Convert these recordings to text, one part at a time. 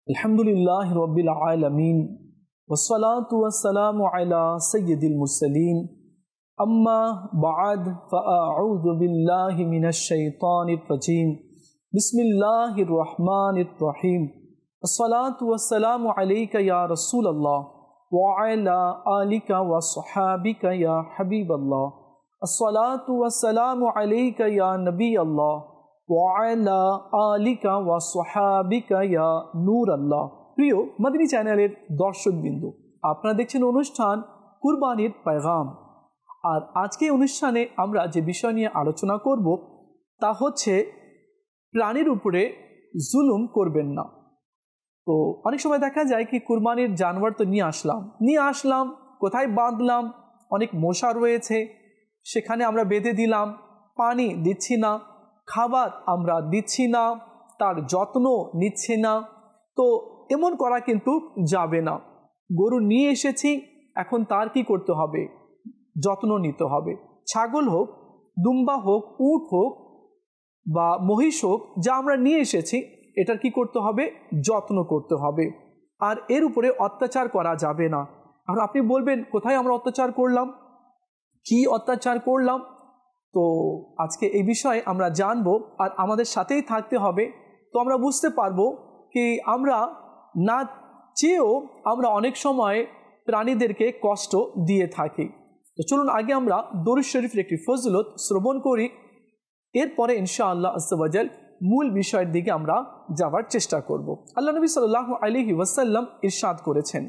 अल्हम्दुलिल्लाहि रब्बिल आलमीन वस्सलातु वस्सलामु अला सय्यिदिल मुरसलीन अम्मा बअद फ़अऊज़ु बिल्लाहि मिनश शैतानिर रजीम बिस्मिल्लाहिर रहमानिर रहीम अस्सलातु वस्सलामु अलैका या रसूलल्लाह व अला आलिका व अस्हाबिका या हबीबल्लाह अस्सलातु वस्सलामु अलैका या नबी अल्लाह ওয়ালা আলিকা ওয়া সাহাবিকা ইয়া নূর আল্লাহ। প্রিয় মদিনী চ্যানেলের দর্শকবৃন্দ, আপনারা দেখছেন অনুষ্ঠান কুরবানির পেগাম। আর আজকে অনুষ্ঠানে আমরা যে বিষয় নিয়ে আলোচনা করব তা হচ্ছে প্রাণীর উপরে জুলুম করবেন না। তো অনেক সময় দেখা যায় কি কুরবানির জানোয়ার তো নিয়ে আসলাম কোথায় বাঁধলাম, অনেক মশা রয়েছে, সেখানে আমরা বেঁধে দিলাম, পানি দিচ্ছি না, খাবার আমরা দিচ্ছি না, তার যত্ন নিচ্ছি না। তো এমন করা কিন্তু যাবে না। গরু নিয়ে এসেছি, এখন তার কি করতে হবে? যত্ন নিতে হবে। ছাগল হোক, দুম্বা হোক, উট হোক বা মহিষ হোক, যা আমরা নিয়ে এসেছি এটার কি করতে হবে? যত্ন করতে হবে। আর এর উপরে অত্যাচার করা যাবে না। আর আপনি বলবেন কোথায় আমরা অত্যাচার করলাম, কি অত্যাচার করলাম? তো আজকে এই বিষয়ে আমরা জানবো আর আমাদের সাথেই থাকতে হবে। তো আমরা বুঝতে পারবো কি আমরা না চেয়েও আমরা অনেক সময় প্রাণীদেরকে কষ্ট দিয়ে থাকি। তো চলুন আগে আমরা দরুদ শরীফের একটি ফজিলত শ্রবণ করি, এরপরে ইনশাআল্লাহ আজ্জা ওয়া জাল মূল বিষয়ের দিকে আমরা যাওয়ার চেষ্টা করব। আল্লাহ নবী সাল্লাল্লাহু আলাইহি ওয়াসাল্লাম ইরশাদ করেছেন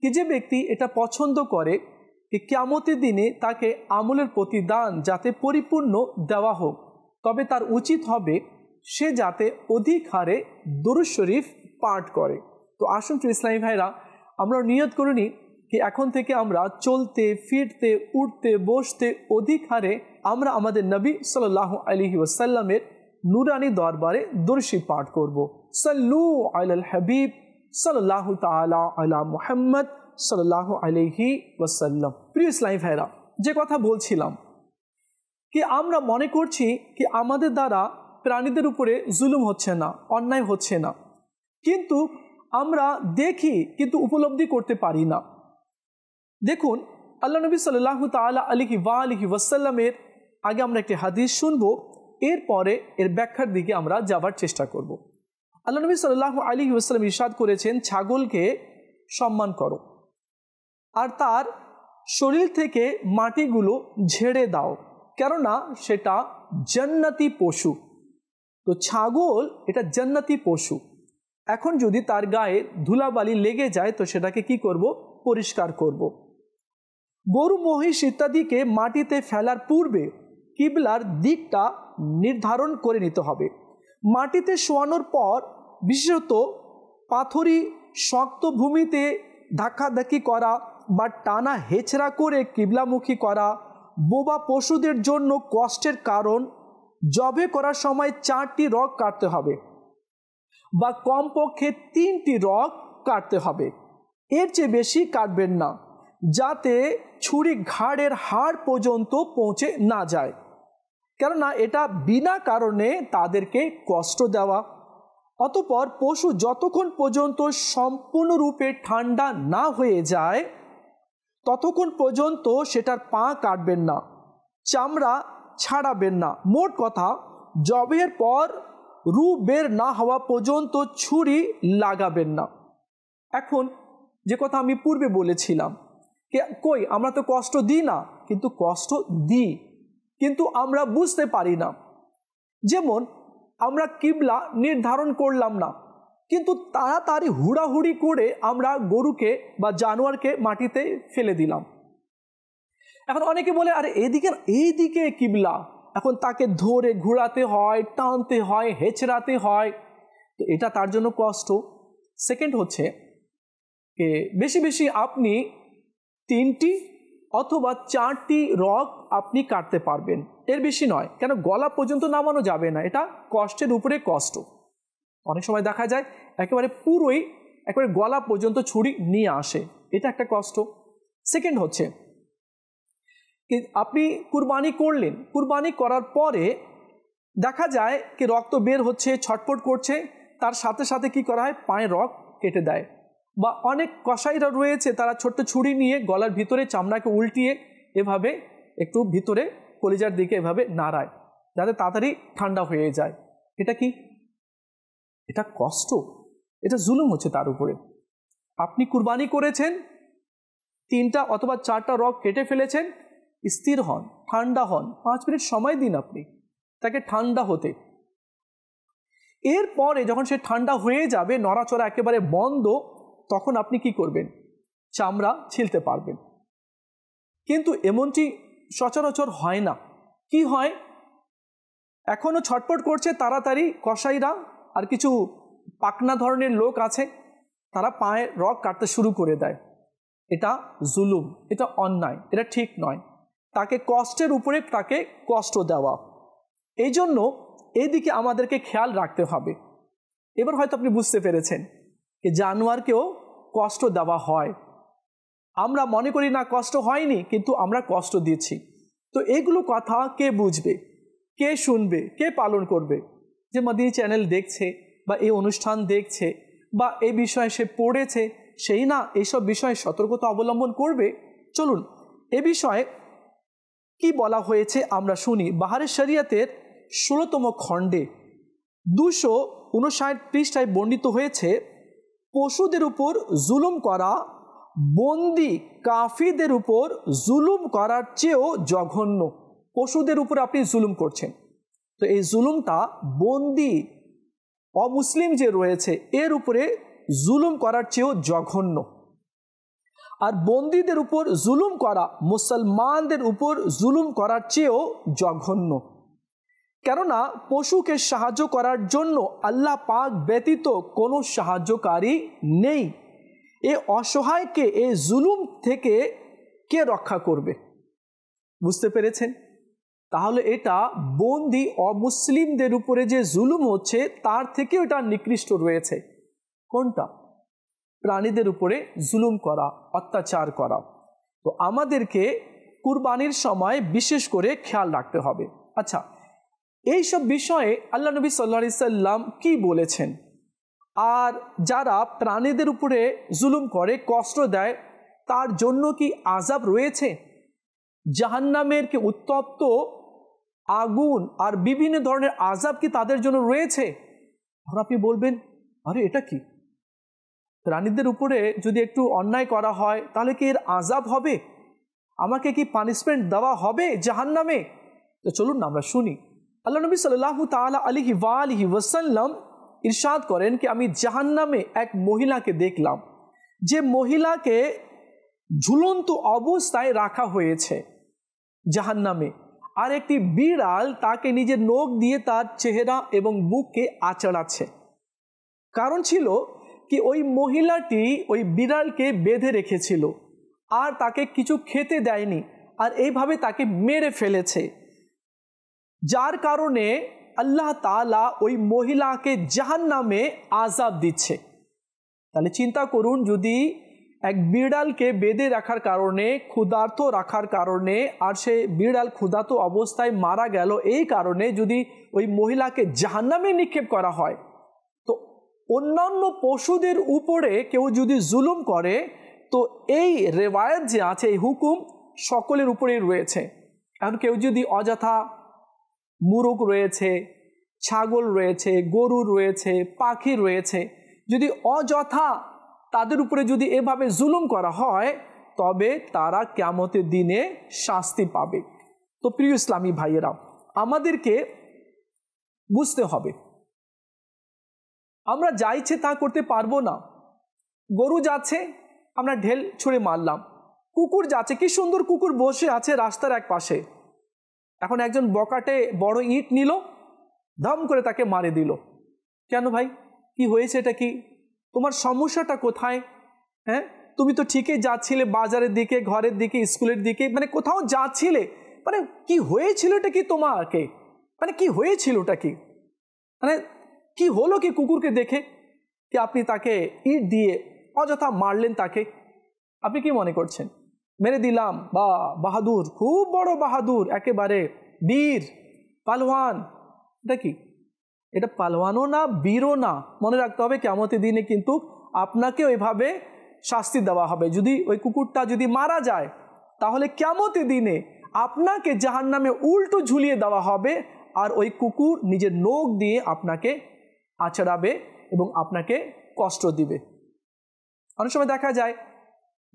কি যে ব্যক্তি এটা পছন্দ করে कि कियामतेर दिने ताके आमलेर प्रतिदान जाते परिपूर्ण देवा होक, तबे तार उचित हबे से जाते अधिक हारे दरूद शरीफ पाठ करे। तो आसुन इस्लामी भाईरा आमरा नियत करे नि कि एखन थेके आमरा चलते फिरते उठते बसते अधिक हारे आमरा आमादेर नबी सल्लल्लाहु आलैहि ओयासाल्लामेर नूरानी दरबारे दरूद शरीफ पाठ करब। सल्लु अलाल हबीब सल्लल्लाहु ताआला अला मुहम्मद সাল্লাল্লাহু আলাইহি ওয়াসাল্লাম। প্রিয় ইসলামী ভাইরা, যে কথা বলছিলাম কি আমরা মনে করছি কি আমাদের দ্বারা প্রাণীদের উপরে জুলুম হচ্ছে না, অন্যায় হচ্ছে না, কিন্তু আমরা দেখি কিন্তু উপলব্ধি করতে পারি না। দেখুন আল্লাহ নবী সাল্লাল্লাহু তাআলা আলাইহি ওয়াসাল্লামের আগে আমরা একটি হাদিস শুনবো, এরপরে এর ব্যাখ্যার দিকে আমরা যাওয়ার চেষ্টা করব। আল্লাহ নবী সাল্লাল্লাহু আলাইহি ওয়াসাল্লাম ইরশাদ করেছেন, ছাগলকে সম্মান করো আর তার শরীর থেকে মাটিগুলো ঝেড়ে দাও, কেননা সেটা জান্নাতি পশু। তো ছাগল এটা জান্নাতি পশু। এখন যদি তার গায়ে ধুলাবালি লেগে যায় তো সেটাকে কি করব? পরিষ্কার করব। গরু মহিষ ইত্যাদিকে মাটিতে ফেলার পূর্বে কিবলার দিকটা নির্ধারণ করে নিতে হবে। মাটিতে শোয়ানোর পর বিশেষত পাথরি শক্ত ভূমিতে ধাক্কাধাক্কি করা বা টানা হেঁচড়া করে কিবলামুখী করা বোবা পশুদের জন্য কষ্টের কারণ। জবে করার সময় 4টি রগ কাটতে হবে বা কমপক্ষে 3টি রগ কাটতে হবে, এর চেয়ে বেশি কাটবেন না, যাতে ছুরি ঘাড়ের হাড় পর্যন্ত পৌঁছে না যায়, কেননা এটা বিনা কারণে তাদেরকে কষ্ট দেওয়া। অতঃপর পশু যতক্ষণ পর্যন্ত সম্পূর্ণরূপে ঠান্ডা না হয়ে যায় ততক্ষণ পর্যন্ত সেটার পা কাটবেন না, চামড়া ছাড়াবেন না। মোট কথা জবের পর রু বের না হওয়া পর্যন্ত ছুরি লাগাবেন না। এখন যে কথা আমি পূর্বে বলেছিলাম কই আমরা তো কষ্ট দিই না, কিন্তু কষ্ট দিই, কিন্তু আমরা বুঝতে পারি না। যেমন আমরা কিবলা নির্ধারণ করলাম না, কিন্তু তাড়াতাড়ি হুড়াহুড়ি করে আমরা গরুকে বা জানোয়ারকে মাটিতে ফেলে দিলাম। এখন অনেকে বলে আরে এইদিকে কিবলা, এখন তাকে ধরে ঘোরাতে হয়, টানতে হয়, হেঁচড়াতে হয়, তো এটা তার জন্য কষ্ট। সেকেন্ড হচ্ছে বেশি বেশি আপনি 3টি অথবা 4টি রগ আপনি কাটতে পারবেন, এর বেশি নয়, কেন গলা পর্যন্ত নামানো যাবে না, এটা কষ্টের উপরে কষ্ট। অনেক সময় দেখা যায় একেবারে গলা পর্যন্ত ছুরি নিয়ে আসে, এটা একটা কষ্ট। সেকেন্ড হচ্ছে আপনি কুরবানি করলেন, কুরবানি করার পরে দেখা যায় কি রক্ত বের হচ্ছে, ছটফট করছে, তার সাথে সাথে কি করা হয়, পায়ের রগ কেটে দেয়। বা অনেক কসাইরা রয়েছে, তারা ছোট্ট ছুরি নিয়ে গলার ভিতরে চামড়াকে উল্টিয়ে এভাবে একটু ভিতরে কলিজার দিকে এভাবে নাড়ায়, যাতে তাড়াতাড়ি ঠান্ডা হয়ে যায়। এটা কি? এটা কষ্ট, এটা জুলুম হচ্ছে তার উপরে। আপনি কুরবানি করেছেন, 3টা অথবা 4টা রগ কেটে ফেলেছেন, স্থির হন, ঠান্ডা হন, 5 মিনিট সময় দিন আপনি তাকে ঠান্ডা হতে। এরপরে যখন সে ঠান্ডা হয়ে যাবে, নড়াচড়া একেবারে বন্ধ, তখন আপনি কি করবেন, চামড়া ছিলতে পারবেন। কিন্তু এমনটি সচরাচর হয় না। কি হয়, এখনো ছটপট করছে তাড়াতাড়ি কসাইরা, আর কিছু পাকনা ধরনের লোক আছে, তারা পায়ের রগ কাটতে শুরু করে দেয়। এটা জুলুম, এটা অন্যায়, এটা ঠিক নয়। তাকে কষ্টের উপরে তাকে কষ্ট দেওয়া। এই জন্য এইদিকে আমাদেরকে খেয়াল রাখতে হবে। এবার হয়তো আপনি বুঝতে পেরেছেন যে জানোয়ারকেও কষ্ট দেওয়া হয়। আমরা মনে করি না কষ্ট হয়নি, কিন্তু আমরা কষ্ট দিচ্ছি। তো এইগুলো কথা কে বুঝবে, কে শুনবে, কে পালন করবে? যে মাদিনী চ্যানেল দেখছে বা এই অনুষ্ঠান দেখছে বা এই বিষয়ে সে পড়েছে, সেই না এইসব বিষয়ে সতর্কতা অবলম্বন করবে? চলুন এ বিষয়ে কি বলা হয়েছে আমরা শুনি। বাহারে শরিয়তের 16তম খণ্ডে 259 পৃষ্ঠায় বর্ণিত হয়েছে, পশুদের উপর জুলুম করা বন্দি কাফিরদের উপর জুলুম করার চেয়েও জঘন্য। পশুদের উপর আপনি জুলুম করছেন, তো এই জুলুমটা বন্দি অমুসলিম যে রয়েছে এর উপরে জুলুম করার চেয়েও জঘন্য। আর বন্দীদের উপর জুলুম করা মুসলমানদের উপর জুলুম করার চেয়েও জঘন্য। কেননা পশুকে সাহায্য করার জন্য আল্লাহ পাক ব্যতীত কোনো সাহায্যকারী নেই। এ অসহায়কে এই জুলুম থেকে কে রক্ষা করবে? বুঝতে পেরেছেন? তাহলে এটা বন্দি অমুসলিমদের উপরে যে জুলুম হচ্ছে তার থেকে এটা নিকৃষ্ট রয়েছে। কোনটা? প্রাণীদের উপরে জুলুম করা, অত্যাচার করা। তো আমাদেরকে কুরবানির সময় বিশেষ করে খেয়াল রাখতে হবে। আচ্ছা, এইসব বিষয়ে আল্লাহ নবী সাল্লাল্লাহু আলাইহি সাল্লাম কি বলেছেন? আর যারা প্রাণীদের উপরে জুলুম করে, কষ্ট দেয়, তার জন্য কি আযাব রয়েছে? জাহান্নামের কি উত্তপ্ত আগুন আর বিভিন্ন ধরনের আযাব কি তাদের জন্য রয়েছে? আর আপনি বলবেন, আরে এটা কি? প্রাণীদের উপরে যদি একটু অন্যায় করা হয় তাহলে কি এর আযাব হবে? আমাকে কি পানিশমেন্ট দেওয়া হবে জাহান্নামে? তো চলুন না আমরা শুনি। আল্লাহ নবী সাল্লাল্লাহু তাআলা আলাইহি ওয়া আলিহি ওয়াসাল্লাম ইরশাদ করেন কি, আমি জাহান্নামে এক মহিলাকে দেখলাম, যে মহিলাকে ঝুলন্ত অবস্থায় রাখা হয়েছে জাহান্নামে, আর একটি বিড়াল তাকে নিজের নখ দিয়ে তার চেহারা এবং বুককে আঁচড়াচ্ছে। কারণ ছিল কি, ওই মহিলাটি ওই বিড়ালকে বেঁধে রেখেছিল আর তাকে কিছু খেতে দেয়নি, আর এইভাবে তাকে মেরে ফেলেছে, যার কারণে আল্লাহ তাআলা ওই মহিলাকে জাহান্নামে আযাব দিচ্ছে। তাহলে চিন্তা করুন, যদি এক বিড়ালকে বেঁধে রাখার কারণে, ক্ষুধার্ত রাখার কারণে, আর সে বিড়াল ক্ষুধার্ত অবস্থায় মারা গেল, এই কারণে যদি ওই মহিলাকে জাহান্নামে নিক্ষেপ করা হয়, তো অন্যান্য পশুদের উপরে কেউ যদি জুলুম করে, তো এই রেওয়ায়ত যে আছে, এই হুকুম সকলের উপরেই রয়েছে। এখন কেউ যদি অযথা মুরগ রয়েছে, ছাগল রয়েছে, গরু রয়েছে, পাখি রয়েছে, যদি অযথা তাদের উপরে যদি এভাবে জুলুম করা হয়, তবে তারা কিয়ামতের দিনে শাস্তি পাবে। তো প্রিয় ইসলামী ভাইয়েরা, আমাদেরকে বুঝতে হবে আমরা যা ইচ্ছে তা করতে পারবো না। গরু যাচ্ছে, আমরা ঢেল ছুঁড়ে মারলাম। কুকুর যাচ্ছে, কি সুন্দর কুকুর বসে আছে রাস্তার এক পাশে, এখন একজন বকাটে বড় ইট নিল, ধম করে তাকে মারে দিল। কেন ভাই, কি হয়েছে? এটা কি? তোমার সমস্যাটা কোথায়? হ্যাঁ, তুমি তো ঠিকই যাচ্ছিলে বাজারের দিকে, ঘরের দিকে, স্কুলের দিকে, মানে কোথাও যাচ্ছিলে, মানে কি হয়েছিল এটা কি তোমাকে? মানে কি হয়েছিল ওটা কি? মানে কি হলো কি কুকুরকে দেখে কি আপনি তাকে ইট দিয়ে অযথা মারলেন তাকে? আপনি কি মনে করছেন? মেরে দিলাম, বা বাহাদুর, খুব বড় বাহাদুর, একেবারে বীর পালোয়ান, এটা কি? এটা পালওয়ানও না, বীরও না। মনে রাখতে হবে কিয়ামতের দিনে কিন্তু আপনাকে ওইভাবে শাস্তি দেওয়া হবে। যদি ওই কুকুরটা যদি মারা যায়, তাহলে কিয়ামতের দিনে আপনাকে জাহান্নামে উল্টো ঝুলিয়ে দেওয়া হবে, আর ওই কুকুর নিজের নখ দিয়ে আপনাকে আঁচড়াবে এবং আপনাকে কষ্ট দিবে। অনেক সময় দেখা যায়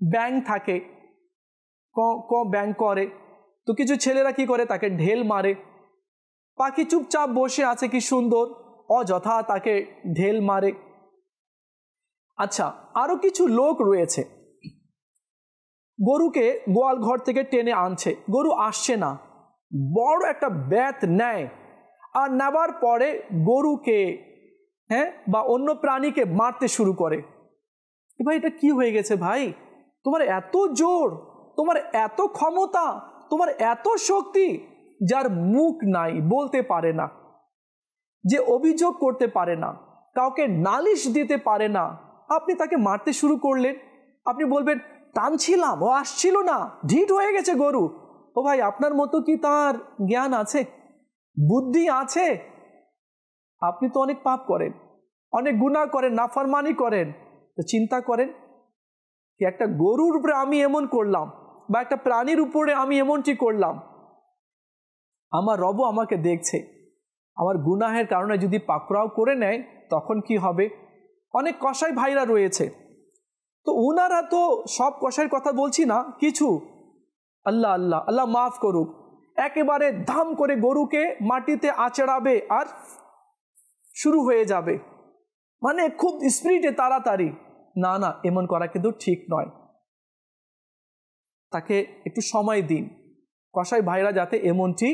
ব্যাঙ থাকে, ব্যাঙ করে, তো কিছু ছেলেরা কি করে, তাকে ঢেল মারে। পাখি চুপচাপ বসে আছে কি সুন্দর, অযথা তাকে ঢেল মারে। আচ্ছা, আরো কিছু লোক রয়েছে, গরুকে গোয়াল ঘর থেকে টেনে আনছে, গরু আসছে না, বড় একটা ব্যাত নেয়, আর নেবার পরে গরুকে বা অন্য প্রাণীকে মারতে শুরু করে। ভাই এটা কি হয়ে গেছে ভাই? তোমার এত জোর, তোমার এত ক্ষমতা, তোমার এত শক্তি, যার মুখ নাই, বলতে পারে না, যে অভিযোগ করতে পারে না, কাউকে নালিশ দিতে পারে না, আপনি তাকে মারতে শুরু করলেন। আপনি বলবেন টানছিলাম, ও আসছিল না, ঢিট হয়ে গেছে গরু। ও ভাই, আপনার মতো কি তার জ্ঞান আছে, বুদ্ধি আছে? আপনি তো অনেক পাপ করেন, অনেক গুনাহ করেন, নাফরমানি করেন। তো চিন্তা করেন কি একটা গরুর উপরে আমি এমন করলাম, বা একটা প্রাণীর উপরে আমি এমনটি করলাম, আমার রব আমাকে দেখছে, আমার গুনাহের কারণে যদি পাকড়াও করে নেয় তখন কি হবে? অনেক কসাই ভাইরা রয়েছে, তো উনারা তো সব কসাইয়ের কথা বলছি না, কিছু আল্লাহ আল্লাহ আল্লাহ মাফ করুক, একেবারে ধাম করে গরুকে মাটিতে আঁচড়াবে আর শুরু হয়ে যাবে, মানে খুব স্পিডে, তাড়াতাড়ি। না না, এমন করা কিন্তু ঠিক নয়। তাকে একটু সময় দিন, কসাই ভাইরা যাতে এমনটি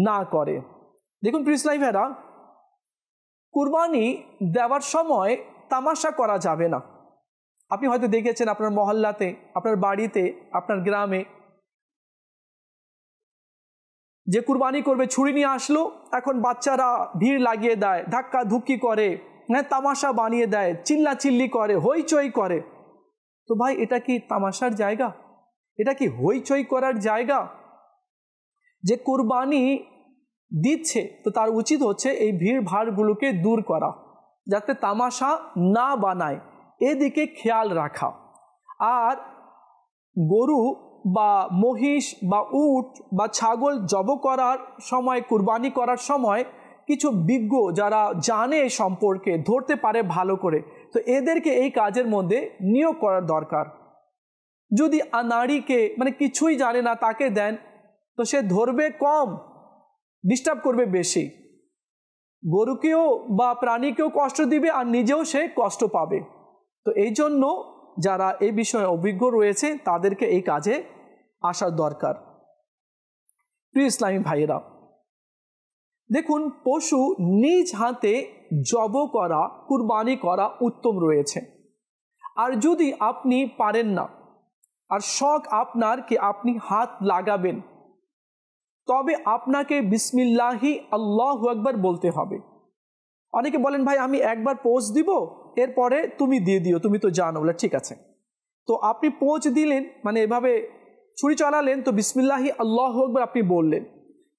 না করে। দেখুন প্রিয় ইসলামী ভাইরা, কুরবানি দেওয়ার সময় তামাশা করা যাবে না। আপনি হয়তো দেখেছেন আপনার মহল্লাতে, আপনার বাড়িতে, আপনার গ্রামে, যে কুরবানি করবে ছুরি নিয়ে আসলো, এখন বাচ্চারা ভিড় লাগিয়ে দেয়, ধাক্কা ধুক্কি করে, তামাশা বানিয়ে দেয়, চিল্লাচিল্লি করে, হইচই করে। তো ভাই, এটা কি তামাশার জায়গা? এটা কি হইচই করার জায়গা? যে কুরবানি দিচ্ছে, তো তার উচিত হচ্ছে এই ভিড় ভাড়গুলোকে দূর করা, যাতে তামাশা না বানায়, এদিকে খেয়াল রাখা। আর গরু বা মহিষ বা উট বা ছাগল জব করার সময়, কুরবানি করার সময়, কিছু বিজ্ঞ যারা জানে এই সম্পর্কে, ধরতে পারে ভালো করে, তো এদেরকে এই কাজের মধ্যে নিয়োগ করার দরকার। যদি নারীকে, মানে কিছুই জানে না, তাকে দেন, তো সে ধরবে কম, ডিস্টার্ব করবে বেশি, গরুকেও বা প্রাণীকেও কষ্ট দিবে আর নিজেও সে কষ্ট পাবে। তো এই জন্য যারা এই বিষয়ে অভিজ্ঞ রয়েছে তাদেরকে এই কাজে আসার দরকার। প্রিয় ইসলামী ভাইয়েরা, দেখুন, পশু নিজ হাতে জব করা, কুরবানি করা উত্তম রয়েছে। আর যদি আপনি পারেন না, আর শখ আপনার কি আপনি হাত লাগাবেন, তবে আপনাকে বিসমিল্লাহি আল্লাহু আকবার বলতে হবে। অনেকে বলেন ভাই আমি একবার পোজ দিব, এরপরে তুমি দিয়ে দিও, তুমি তো জানো। বলে ঠিক আছে, তো আপনি পোজ দিলেন, মানে এভাবে ছুরি চালালেন, তো বিসমিল্লাহি আল্লাহু আকবার আপনি বললেন,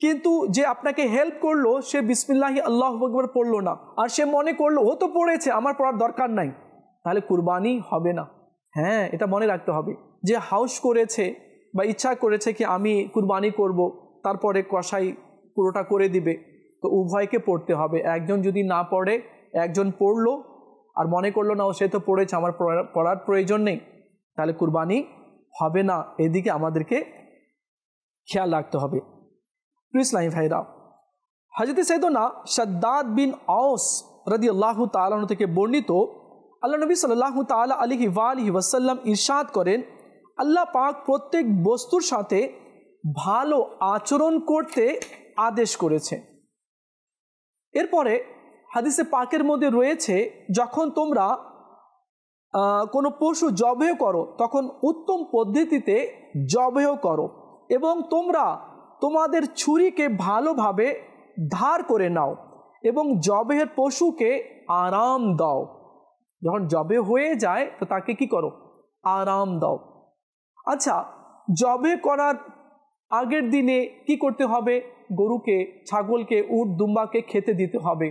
কিন্তু যে আপনাকে হেল্প করলো সে বিসমিল্লাহি আল্লাহু আকবার পড়লো না, আর সে মনে করলো ও তো পড়েছে, আমার পড়ার দরকার নাই, তাহলে কুরবানি হবে না। হ্যাঁ, এটা মনে রাখতে হবে, যে হাউস করেছে বা ইচ্ছা করেছে কি আমি কুরবানি করব, তারপরে কসাই পুরোটা করে দিবে, তো উভয়কে পড়তে হবে। একজন যদি না পড়ে, একজন পড়লো আর মনে করলো না ও সে তো পড়েছে, আমার পড়ার প্রয়োজন নেই, তাহলে কুরবানি হবে না। এদিকে আমাদেরকে খেয়াল রাখতে হবে। প্রিয় ইসলামী ভাইরা, হযরত সাইয়েদনা শাদ্দাদ বিন আওস রাদিয়াল্লাহু তাআলা আনহু থেকে বর্ণিত, আল্লাহ নবী সাল্লাল্লাহু তাআলা আলাইহি ওয়া আলিহি ওয়াসাল্লাম ইরশাদ করেন, আল্লাহ পাক প্রত্যেক বস্তুর সাথে ভালো আচরণ করতে আদেশ করেছে। এরপরে হাদিসে পাকের মধ্যে রয়েছে, যখন তোমরা কোনো পশু জবেহ করো, তখন উত্তম পদ্ধতিতে জবেহ করো, এবং তোমরা তোমাদের ছুরিকে ভালোভাবে ধার করে নাও, এবং জবেহের পশুকে আরাম দাও। যখন জবে হয়ে যায় তো তাকে কি করো? আরাম দাও। আচ্ছা, জবে করার আগের দিনে কি করতে হবে? গরুকে, ছাগলকে, উট, দুম্বাকে খেতে দিতে হবে।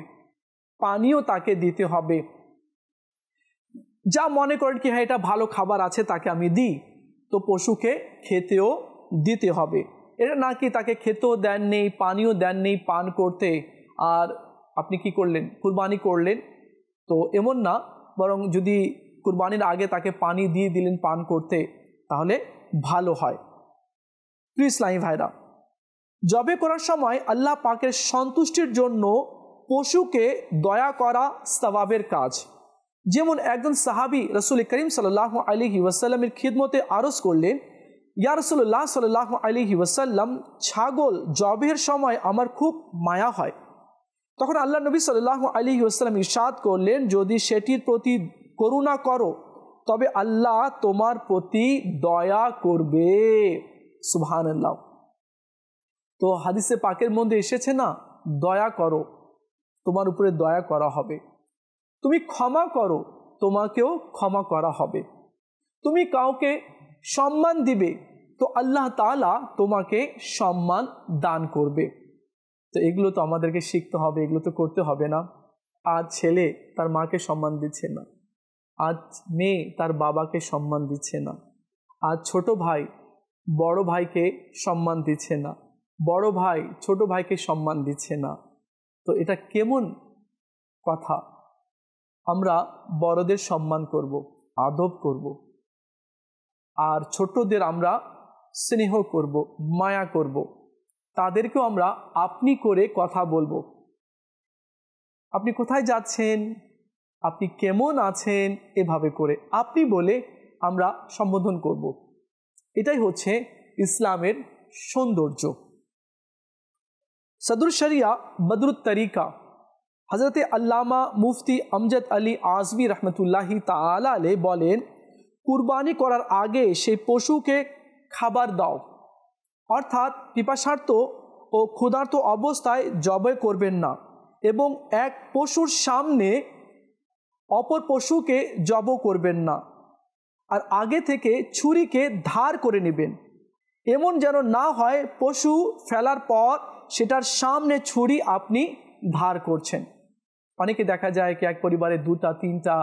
পানিও তাকে দিতে হবে। যা মনে করেন কি হ্যাঁ এটা ভালো খাবার আছে তাকে আমি দিই, তো পশুকে খেতেও দিতে হবে। এটা নাকি তাকে খেতেও দেন নেই, পানিও দেন নেই পান করতে, আর আপনি কি করলেন, কুরবানি করলেন, তো এমন না, বরং যদি কুরবানির আগে তাকে পানি দিয়ে দিলেন পান করতে তাহলে ভালো হয়। প্রিয় ইসলামী ভাইরা, জবে করার সময় আল্লাহ পাকের সন্তুষ্টির জন্য পশুকে দয়া করা সওয়াবের কাজ। যেমন একজন সাহাবী রাসূল করিম সাল্লাল্লাহু আলাইহি ওয়াসাল্লামের খিদমতে আরজ করলেন, ইয়া রাসূলুল্লাহ সাল্লাল্লাহু আলাইহি ওয়াসাল্লাম, ছাগল জবের সময় আমার খুব মায়া হয়। তখন আল্লাহ নবী সাল্লাল্লাহু আলাইহি ওয়াসাল্লাম ইরশাদ করলেন, যদি সেটির প্রতি করুণা করো তবে আল্লাহ তোমার প্রতি দয়া করবে। সুবহানাল্লাহ। তো হাদিসে পাকের মধ্যে এসেছে না, দয়া করো তোমার উপরে দয়া করা হবে, তুমি ক্ষমা করো তোমাকেও ক্ষমা করা হবে, তুমি কাউকে সম্মান দিবে তো আল্লাহ তাআলা তোমাকে সম্মান দান করবে। তো এগুলো তো আমাদেরকে শিখতে হবে, এগুলো তো করতে হবে না। আজ ছেলে তার মাকে সম্মান দিচ্ছে না, আজ মেয়ে তার বাবাকে সম্মান দিচ্ছে না, আজ ছোট ভাই বড় ভাইকে সম্মান দিচ্ছে না, বড় ভাই ছোট ভাইকে সম্মান দিচ্ছে না। তো এটা কেমন কথা? আমরা বড়দের সম্মান করব, আদব করব, আর ছোটদের আমরা স্নেহ করব, মায়া করব, তাদেরকেও আমরা আপনি করে কথা বলবো। আপনি কোথায় যাচ্ছেন, আপনি কেমন আছেন, এভাবে করে আপনি বলে আমরা সম্বোধন করব। এটাই হচ্ছে ইসলামের সৌন্দর্য। সদরুল শরিয়া বদরুত তরিকা হজরত আল্লামা মুফতি আমজদ আলী আজমি রহমতুল্লাহি তাআলা আলাইহি বলেন, কুরবানি করার আগে সেই পশুকে খাবার দাও, অর্থাৎ পিপাসার্ত ও ক্ষুধার্ত অবস্থায় জবাই করবেন না, এবং এক পশুর সামনে অপর পশুকে জব করবেন না, আর আগে থেকে ছুরিকে ধার করে নেবেন, এমন যেন না হয় পশু ফেলার পর সেটার সামনে ছুরি আপনি ধার করছেন। অনেকে দেখা যায় কি এক পরিবারে 2টা 3টা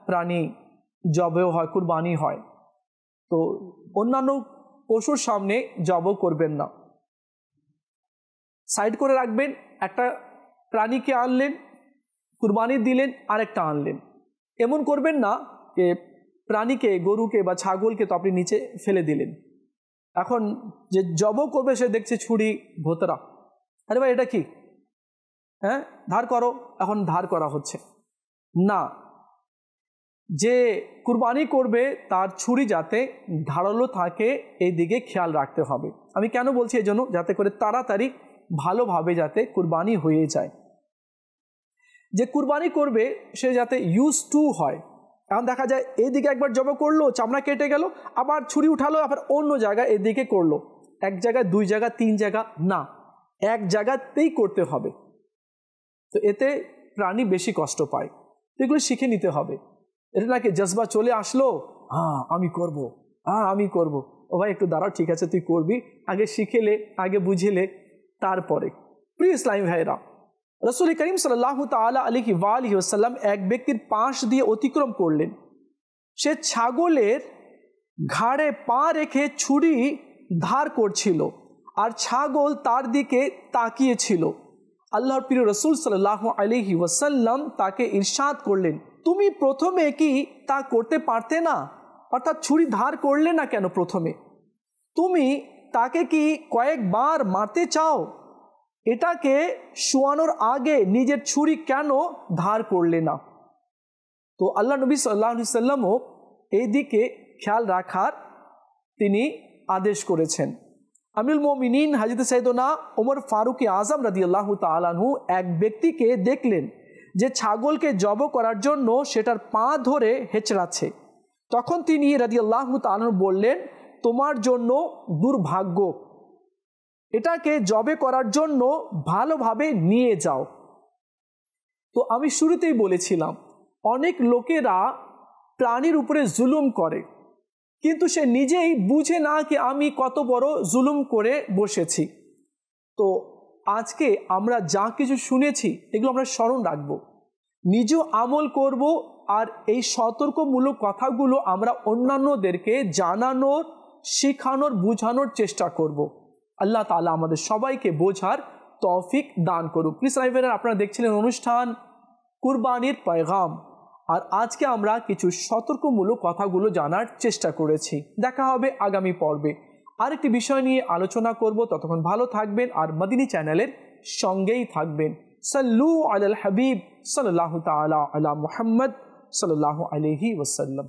প্রাণী জবেও হয়, কুরবানি হয়, তো অন্যান্য পশুর সামনে জব করবেন না, সাইড করে রাখবেন। একটা প্রাণীকে আনলেন, কুরবানি দিলেন, আরেকটা আনলেন, এমন করবেন না যে প্রাণীকে, গরুকে বা ছাগলকে তো আপনি নিচে ফেলে দিলেন, এখন যে জব করবে সে দেখছে ছুরি ভোতরা, আরে ভাই এটা কি, ধার করো, এখন ধার করা হচ্ছে না। যে কুরবানি করবে তার ছুরি যাতে ধারালো থাকে এই দিকে খেয়াল রাখতে হবে। আমি কেন বলছি এই জন্য, যাতে করে তাড়াতাড়ি ভালোভাবে যাতে কুরবানি হয়ে যায়। যে কুরবানি করবে সে যাতে ইউজ টু হয়। এখন দেখা যায় এইদিকে একবার জব করলো, চামড়া কেটে গেল, আবার ছুরি উঠালো, আবার অন্য জায়গায় এদিকে করলো, এক জায়গায় 2 জায়গা 3 জায়গা না, এক জায়গাতেই করতে হবে। তো এতে প্রাণী বেশি কষ্ট পায়। তো এগুলো শিখে নিতে হবে। এটা নাকি জজবা চলে আসলো, আমি করব, আমি করব, ও ভাই একটু দাঁড়াও, ঠিক আছে তুই করবি, আগে শিখেলে, আগে বুঝেলে তারপরে। প্রিয় ইসলামী ভাইরা, রাসূল করিম সাল্লাল্লাহু তাআলা আলাইহি ওয়াসাল্লাম এক ব্যক্তির পাশ দিয়ে অতিক্রম করলেন। সে ছাগলের ঘাড়ে পা রেখে ছুরি ধার করছিল, আর ছাগল তার দিকে তাকিয়েছিল। আল্লাহর প্রিয় রাসূল সাল্লাল্লাহু আলাইহি ওয়াসাল্লাম তাকে ইরশাদ করলেন, তুমি প্রথমে কি তা করতে পারতে না? অর্থাৎ ছুরি ধার করলে না কেন প্রথমে? তুমি তাকে কি কয়েকবার মারতে চাও? এটাকে শোয়ানোর আগে নিজের ছুরি কেন ধার করলে না? তো আল্লাহ নবী সাল্লাল্লাহু আলাইহি ওয়াসাল্লামও এই দিকে খেয়াল রাখার তিনি আদেশ করেছেন। আমিরুল মুমিনিন হযরত সাইয়েদনা ওমর ফারুক আজম রাদিয়াল্লাহু তাআলা আনহু এক ব্যক্তিকে দেখলেন যে ছাগলকে জব করার জন্য সেটার পা ধরে হেঁচড়াচ্ছে। তখন তিনি রাদিয়াল্লাহু তাআলা আনহু বললেন, তোমার জন্য দুর্ভাগ্য, এটাকে জবে করার জন্য ভালোভাবে নিয়ে যাও। তো আমি শুরুতেই বলেছিলাম, অনেক লোকেরা প্রাণীর উপরে জুলুম করে, কিন্তু সে নিজেই বুঝে না কি আমি কত বড় জুলুম করে বসেছি। তো আজকে আমরা যা কিছু শুনেছি এগুলো আমরা স্মরণ রাখবো, নিজেও আমল করব, আর এই সতর্কমূলক কথাগুলো আমরা অন্যান্যদেরকে জানানোর, শেখানোর, বোঝানোর চেষ্টা করব। আল্লাহ তাআলা আমাদের সবাইকে বোঝার তৌফিক দান করুক। প্লিজ লাইভের আপনারা দেখছিলেন অনুষ্ঠান কুরবানির পয়গাম, আর আজকে আমরা কিছু সতর্কমূলক কথাগুলো জানার চেষ্টা করেছি। দেখা হবে আগামী পর্বে আরেকটি বিষয় নিয়ে আলোচনা করব। ততক্ষণ ভালো থাকবেন আর মদিনী চ্যানেলের সঙ্গেই থাকবেন। সাল্লু আলাল হাবিব সাল্লাল্লাহু তাআলা আলা মুহাম্মদ সাল্লাল্লাহু আলাইহি ওয়াসাল্লাম।